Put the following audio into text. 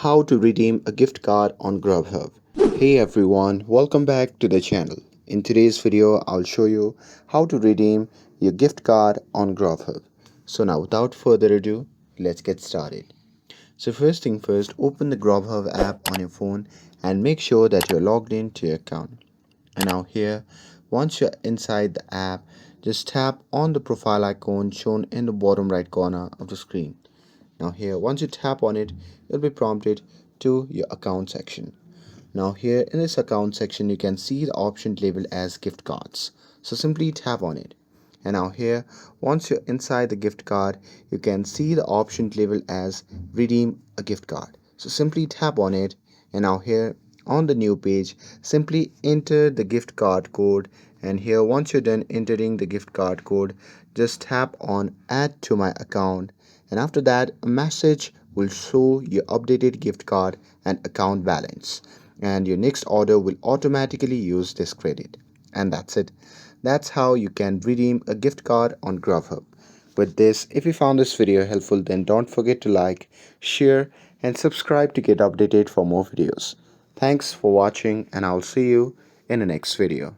how to redeem a gift card on Grubhub. Hey everyone, welcome back to the channel. In today's video, I'll show you how to redeem your gift card on Grubhub. So now without further ado, let's get started. So first thing first, open the Grubhub app on your phone and make sure that you're logged into your account. And now here, once you're inside the app, just tap on the profile icon shown in the bottom right corner of the screen. Now here, once you tap on it, you'll be prompted to your account section. Now here in this account section, you can see the option labeled as gift cards. So simply tap on it. And now here, once you're inside the gift card, you can see the option labeled as redeem a gift card. So simply tap on it. And now here on the new page, simply enter the gift card code. And here, once you're done entering the gift card code, just tap on add to my account. And after that, a message will show your updated gift card and account balance, and your next order will automatically use this credit. And that's it. That's how you can redeem a gift card on Grubhub. With this, if you found this video helpful, then don't forget to like, share, and subscribe to get updated for more videos. Thanks for watching, and I'll see you in the next video.